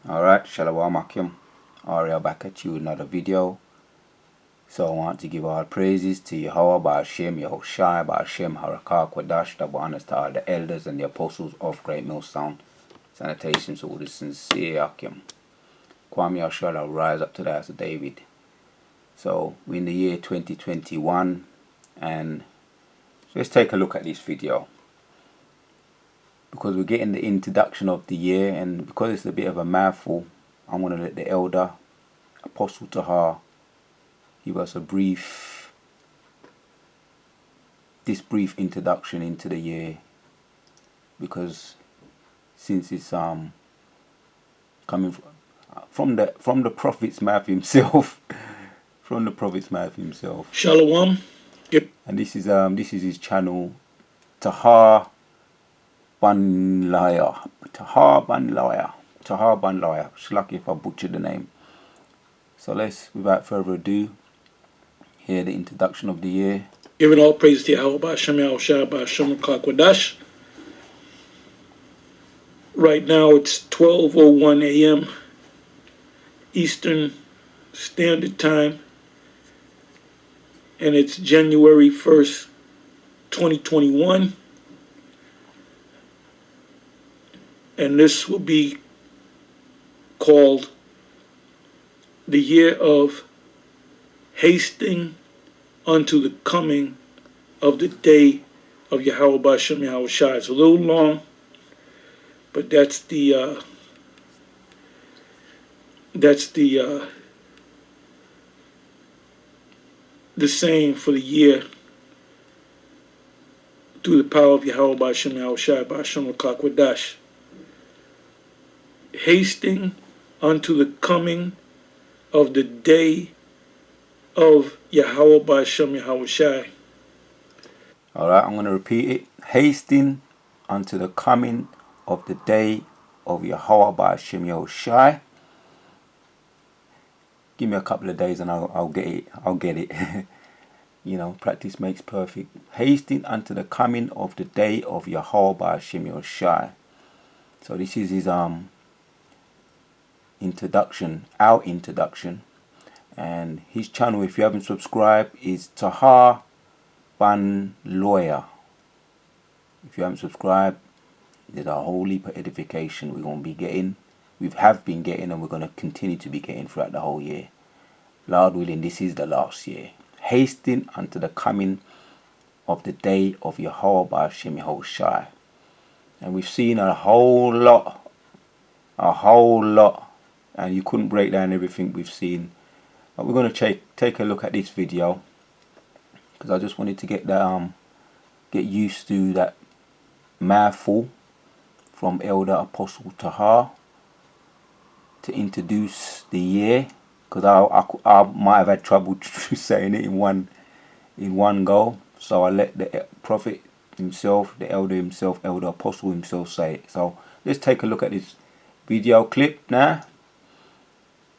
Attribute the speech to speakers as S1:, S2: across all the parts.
S1: Alright, Shalom Akim. Ariel back at you with another video. So I want to give all praises to Yahweh, Ba'ashem, Yahushai, Ba'ashem, Harakah, Kwadash, the honors to all the elders and the apostles of Great Millstone. Sanitation to all the sincere Akim. Kwame Yahshua rise up to the house of David. So we're in the year 2021 and let's take a look at this video. Because we're getting the introduction of the year, and because it's a bit of a mouthful, I'm going to let the elder, Apostle Tahar, give us brief introduction into the year, because since it's coming from the prophet's mouth himself, from the prophet's mouth himself.
S2: Shalom. Yep.
S1: And this is his channel, Tahar Banlaya. Slucky if I butchered the name. So let's, without further ado, hear the introduction of the year.
S2: Giving all praise to Yahweh, Ba'ashem, Yahushua, Ba'ashem, Kwadash. Right now it's 12:01 a.m. Eastern Standard Time, and it's January 1st, 2021. And this will be called the year of hasting unto the coming of the day of Yahweh Ba'ashem Yahushua. It's a little long, but that's the saying for the year through the power of Yahweh Ba'ashem Yahushua Ba'ashem Kwadash. Hasting unto the coming of the day of Yahweh Ba'ashem Yahushua.
S1: Alright, I'm going to repeat it. Hasting unto the coming of the day of Yahweh Ba'ashem Yahushua. Give me a couple of days and I'll get it. You know, practice makes perfect. Hasting unto the coming of the day of Yahweh Ba'ashem Yahushua. So this is his introduction, our introduction, and his channel, if you haven't subscribed, is Tahar Banlaya. If you haven't subscribed, there's a whole heap of edification we're going to be getting, have been getting, and we're going to continue to be getting throughout the whole year. Lord willing, this is the last year. Hasting unto the coming of the day of Yahweh Ba'ashem Yahushua. And we've seen a whole lot, and you couldn't break down everything we've seen. But we're going to take a look at this video, because I just wanted to get used to that mouthful from Elder Apostle Tahar to introduce the year, because I might have had trouble saying it in one go. So I let the prophet himself, the elder himself, Elder Apostle himself say it. So let's take a look at this video clip now,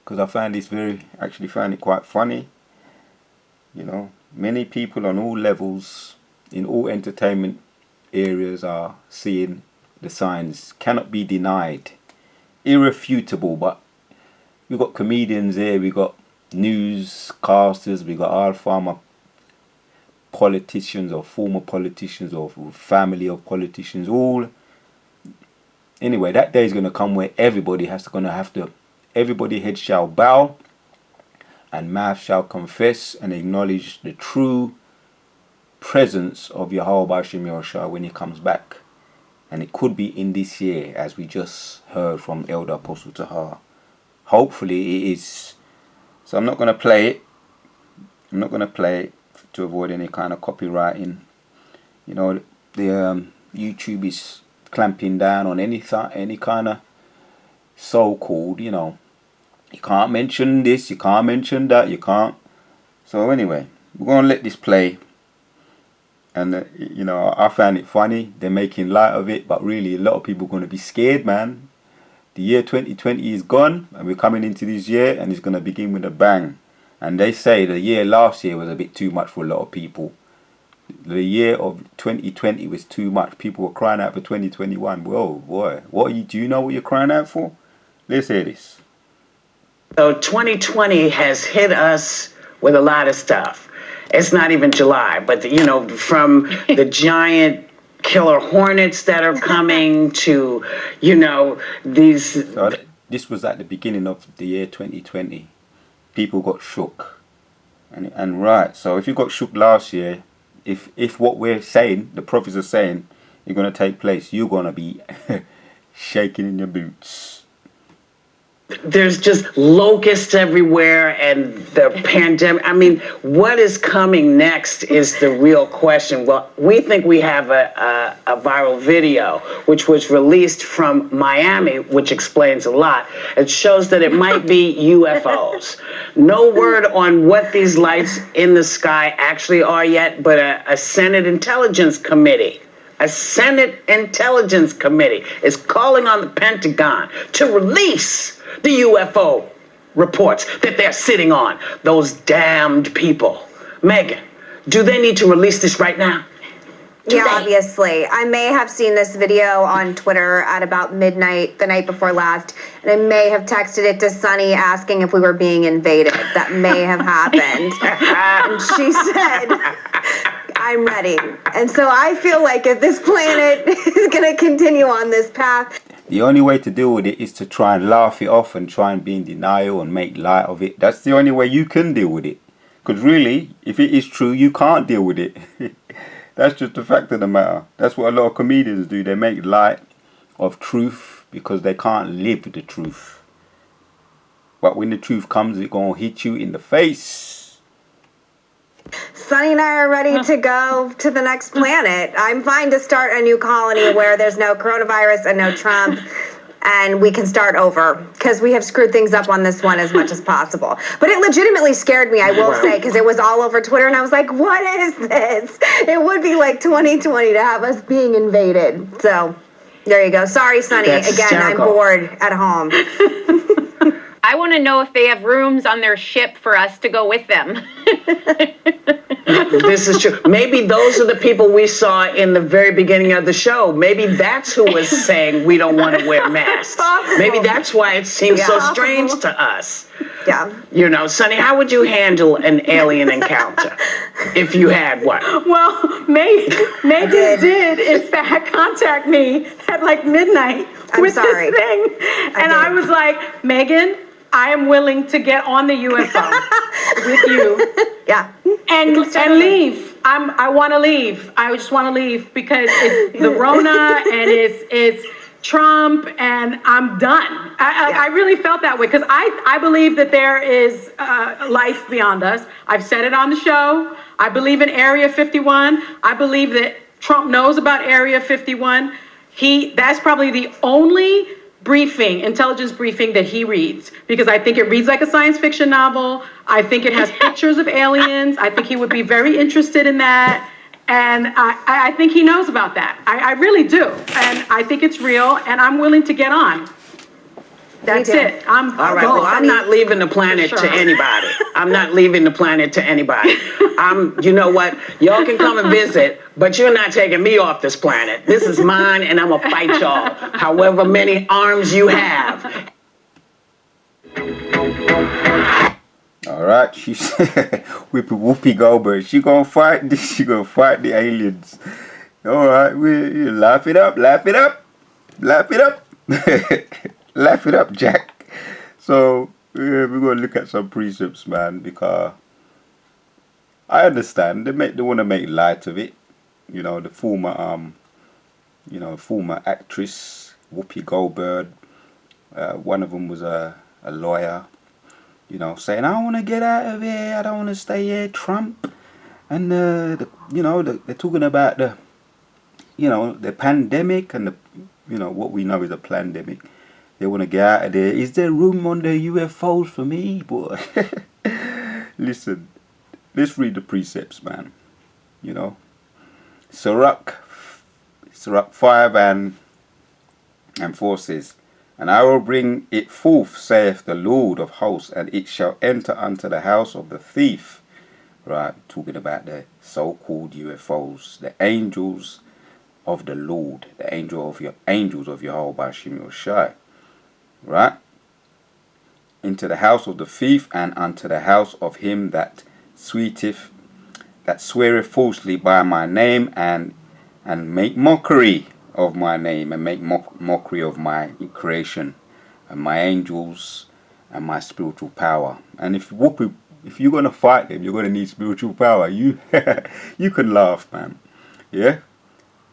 S1: because I found this actually found it quite funny. You know, many people on all levels, in all entertainment areas, are seeing the signs. Cannot be denied, irrefutable. But we've got comedians here, we got newscasters, we got all former politicians or former politicians or family of politicians, all. Anyway, that day is going to come where everybody everybody head shall bow and mouth shall confess and acknowledge the true presence of Yahweh Ba'ashem Yahushua when he comes back. And it could be in this year, as we just heard from Elder Apostle Tahar. Hopefully it is. So I'm not going to play it. I'm not going to play it to avoid any kind of copywriting. You know, the YouTube is clamping down on any kind of so-called, you know, you can't mention this, you can't mention that, you can't. So anyway, we're going to let this play. And you know, I found it funny. They're making light of it, but really a lot of people are going to be scared, man. The year 2020 is gone, and we're coming into this year, and it's going to begin with a bang. And they say the year last year was a bit too much for a lot of people. The year of 2020 was too much. People were crying out for 2021. Whoa, boy, do you know what you're crying out for? Let's hear this.
S3: So 2020 has hit us with a lot of stuff. It's not even July, but you know, from the giant killer hornets that are coming to, you know, these.
S1: So this was at the beginning of the year 2020. People got shook. And right, so if you got shook last year, if what we're saying, the prophets are saying, is going to take place, you're going to be shaking in your boots.
S3: There's just locusts everywhere and the pandemic. I mean, what is coming next is the real question. Well, we think we have a viral video which was released from Miami, which explains a lot. It shows that it might be UFOs. No word on what these lights in the sky actually are yet, but a Senate Intelligence Committee. A Senate Intelligence Committee is calling on the Pentagon to release the UFO reports that they're sitting on. Those damned people. Megan, do they need to release this right now?
S4: Yeah, obviously. I may have seen this video on Twitter at about midnight the night before last, and I may have texted it to Sunny asking if we were being invaded. That may have happened. And she said, I'm ready. And so I feel like if this planet is going to continue on this path,
S1: the only way to deal with it is to try and laugh it off and try and be in denial and make light of it. That's the only way you can deal with it. Because really, if it is true, you can't deal with it. That's just the fact of the matter. That's what a lot of comedians do. They make light of truth because they can't live the truth. But when the truth comes, it's going to hit you in the face.
S4: Sunny and I are ready to go to the next planet. I'm fine to start a new colony where there's no coronavirus and no Trump, and we can start over because we have screwed things up on this one as much as possible. But it legitimately scared me, I will say, because it was all over Twitter, and I was like, what is this? It would be like 2020 to have us being invaded. So there you go. Sorry, Sunny.
S3: That's
S4: Again,
S3: hysterical.
S4: I'm bored at home.
S5: I want to know if they have rooms on their ship for us to go with them.
S3: This is true. Maybe those are the people we saw in the very beginning of the show. Maybe that's who was saying we don't want to wear masks. Maybe that's why it seems so strange to us.
S4: Yeah.
S3: You know, Sonny, how would you handle an alien encounter if you had one?
S6: Well, Megan did, in fact, contact me at like midnight with
S4: sorry.
S6: this thing. And I was like, Megan, I am willing to get on the UFO with you.
S4: Yeah.
S6: And leave. I want to leave. I just want to leave because it's the Rona and it's Trump and I'm done. I really felt that way because I believe that there is life beyond us. I've said it on the show. I believe in Area 51. I believe that Trump knows about Area 51. That's probably the only intelligence briefing that he reads, because I think it reads like a science fiction novel. I think it has pictures of aliens. I think he would be very interested in that. And I think he knows about that. I really do. And I think it's real, and I'm willing to get on. That's it.
S3: All right. Well, I'm not leaving the planet to anybody. I'm not leaving the planet to anybody. You know what? Y'all can come and visit, but you're not taking me off this planet. This is mine, and I'm gonna fight y'all. However many arms you have.
S1: All right, she said, Whoopi Goldberg, she gonna fight this. She gonna fight the aliens. All right, we laugh it up, laugh it up, laugh it up. Laugh it up, Jack. So we're gonna look at some precepts, man, because I understand they want to make light of it. You know, the former former actress Whoopi Goldberg. One of them was a lawyer. You know, saying I want to get out of here. I don't want to stay here, Trump. And they're talking about the pandemic and what we know is a pandemic. They want to get out of there. Is there room on the UFOs for me, boy? Listen, let's read the precepts, man. You know, Sirach 5 and 4 says, "And I will bring it forth, saith the Lord of hosts, and it shall enter unto the house of the thief." Right, talking about the so-called UFOs, the angels of the Lord, the angels of Yahweh Bashim Yoshai. Right? into the house of the thief, and unto the house of him that sweareth falsely by my name, and make mockery of my name, and make mockery of my creation, and my angels, and my spiritual power. And if you're gonna fight them, you're gonna need spiritual power. You can laugh, man, yeah,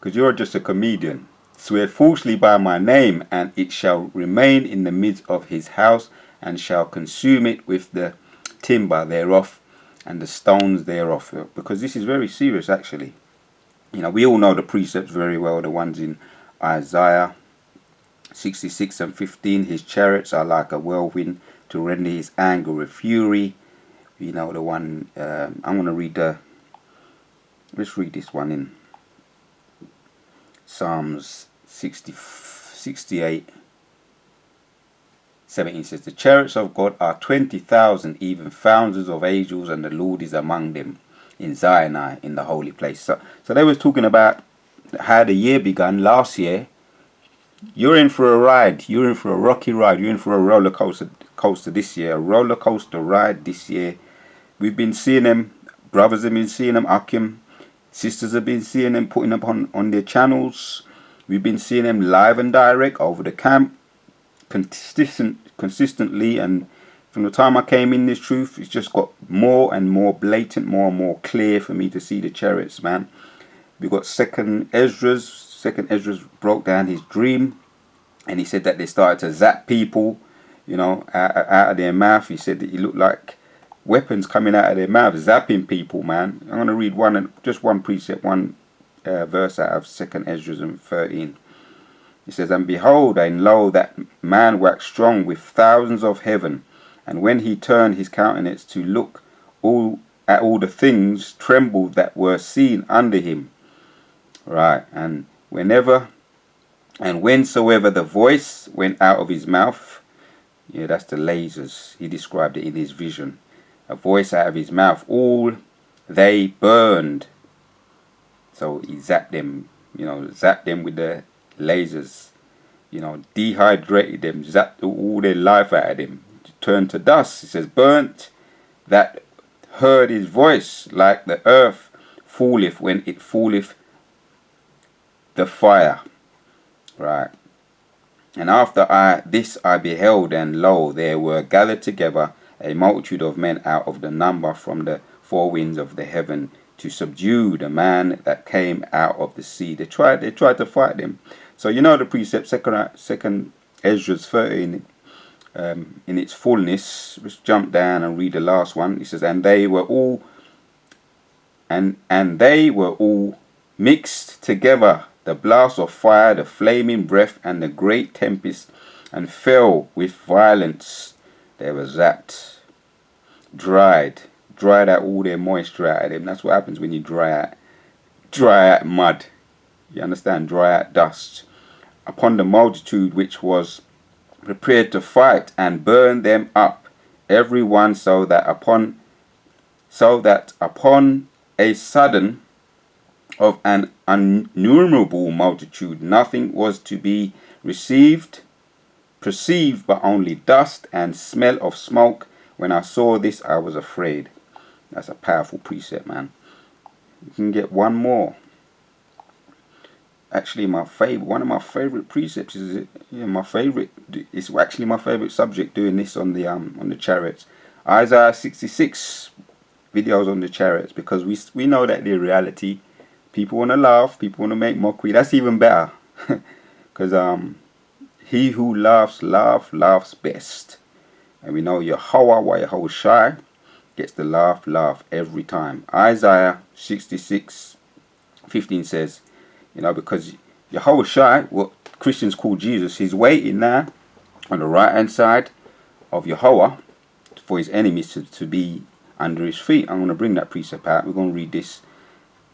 S1: because you're just a comedian. Swear falsely by my name, and it shall remain in the midst of his house, and shall consume it with the timber thereof and the stones thereof. Because this is very serious, actually. You know, we all know the precepts very well, the ones in Isaiah 66 and 15. His chariots are like a whirlwind to render his anger with fury. You know, the one, I'm going to read let's read this one in Psalms 68, 17 says, the chariots of God are 20,000, even thousands of angels, and the Lord is among them in Zion, in the holy place. So they was talking about how the year began last year. You're in for a ride. You're in for a rocky ride. You're in for a roller coaster this year. A roller coaster ride this year. We've been seeing them. Brothers have been seeing them. Akim. Sisters have been seeing them, putting up on their channels. We've been seeing them live and direct over the camp, consistently. And from the time I came in this truth, it's just got more and more blatant, more and more clear for me to see the chariots, man. We got Second Esdras broke down his dream, and he said that they started to zap people, you know, out of their mouth. He said that it looked like weapons coming out of their mouth, zapping people, man. I'm going to read just one precept, one verse out of 2 Esdras 13. It says, and behold, and lo, that man waxed strong with thousands of heaven, and when he turned his countenance to look at all the things, trembled that were seen under him. Right, and whensoever the voice went out of his mouth, yeah, that's the lasers. He described it in his vision. A voice out of his mouth, all they burned. So he zapped them, you know, zapped them with the lasers, you know, dehydrated them, zapped all their life out of them, turned to dust. He says, burnt that heard his voice, like the earth falleth when it falleth the fire. Right. And after this I beheld, and lo, there were gathered together a multitude of men out of the number from the four winds of the heaven, to subdue the man that came out of the sea. They tried to fight them. So you know the precept, second Esdras 13, in its fullness. Let's jump down and read the last one. It says, and they were all mixed together, the blast of fire, the flaming breath, and the great tempest, and fell with violence. They were zapped, dried out all their moisture out of them. That's what happens when you dry out mud. You understand? Dry out dust. Upon the multitude which was prepared to fight, and burn them up, every one, so that upon a sudden of an innumerable multitude, nothing was to be perceived, but only dust and smell of smoke. When I saw this, I was afraid. That's a powerful precept, man. You can get one more. Actually, one of my favorite precepts is my favorite. It's actually my favorite subject, doing this on the chariots. Isaiah 66 videos on the chariots, because we know that they're reality. People want to laugh. People want to make mockery. That's even better, because he who laughs best. And we know Yahushua gets the laugh every time. Isaiah 66:15 says, you know, because Yahushua, what Christians call Jesus, he's waiting now on the right hand side of Yahweh for his enemies to be under his feet. I'm going to bring that precept out. We're going to read this.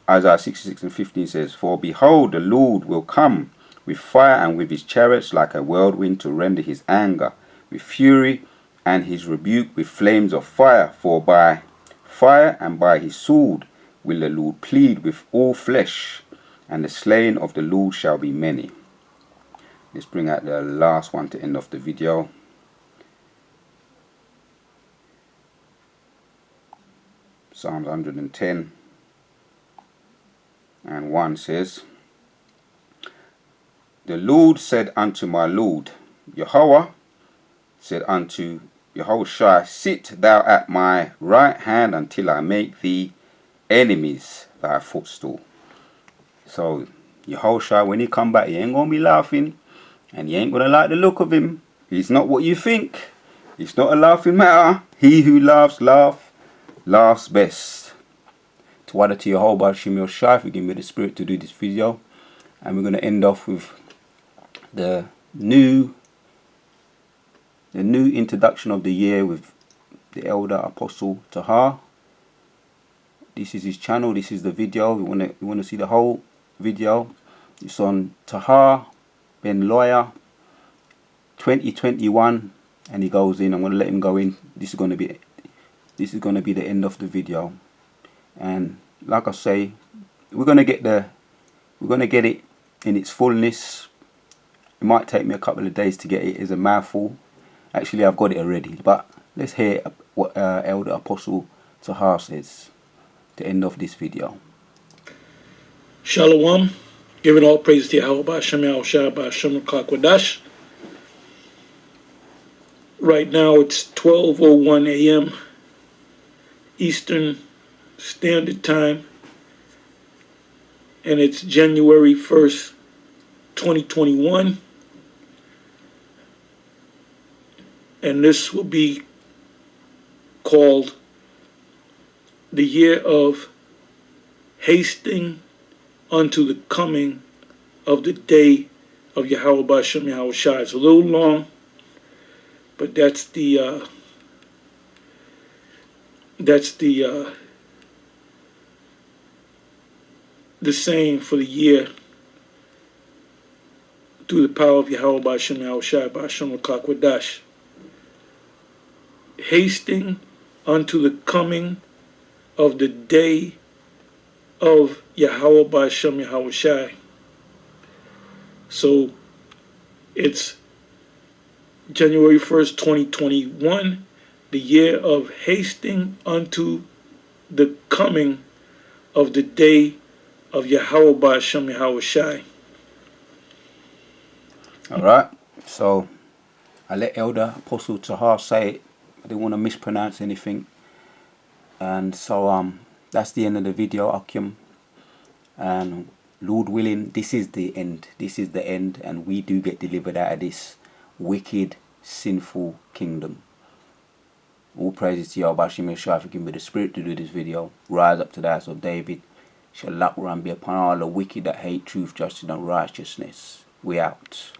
S1: Isaiah 66:15 says, for behold, the Lord will come with fire, and with his chariots like a whirlwind, to render his anger with fury, and his rebuke with flames of fire. For by fire and by his sword will the Lord plead with all flesh, and the slain of the Lord shall be many. Let's bring out the last one to end off the video. Psalms 110 and 1 says, The Lord said unto my Lord, Yahweh said unto Yahushua, Sit thou at my right hand until I make thee enemies thy footstool. So Yahushua, when he come back, he ain't gonna be laughing, and you ain't gonna like the look of him. He's not what you think. It's not a laughing matter. He who laughs best. Tawada to Yehovah Shem Yoshai for giving me the spirit to do this video. And we're gonna end off with the new introduction of the year with the elder apostle Tahar. This is his channel. This is the video. We wanna see the whole video. It's on Tahar Ben Lawyer 2021, and he goes in. I'm gonna let him go in. This is gonna be the end of the video. And like I say, we're gonna get it in its fullness. It might take me a couple of days to get it. It's a mouthful. Actually, I've got it already. But let's hear what Elder Apostle Tahar says. The end of this video.
S2: Shalom, giving all praise to Yahweh B'Shem Yahushua B'Shem Kakwadash. Right now it's 12:01 a.m. Eastern Standard Time, and it's January 1st, 2021. And this will be called the year of hasting unto the coming of the day of Yahweh B'Shem Yahushua. It's a little long, but that's the saying for the year through the power of Yahweh B'Shem Yahushua B'Shem Kakwadash. Hasting unto the coming of the day of Yahweh B'Shem Yahushua. So it's January 1st, 2021, the year of hasting unto the coming of the day of Yahweh B'Shem Yahushua.
S1: Alright, so I let Elder Apostle Tahar say it. I didn't want to mispronounce anything. And so that's the end of the video, Akim. And Lord willing, this is the end. This is the end, and we do get delivered out of this wicked, sinful kingdom. All praises to Yahweh B'Shem Yahushua for giving me the spirit to do this video. Rise up to the house of David. Shall luck run be upon all the wicked that hate truth, justice, and righteousness. We out.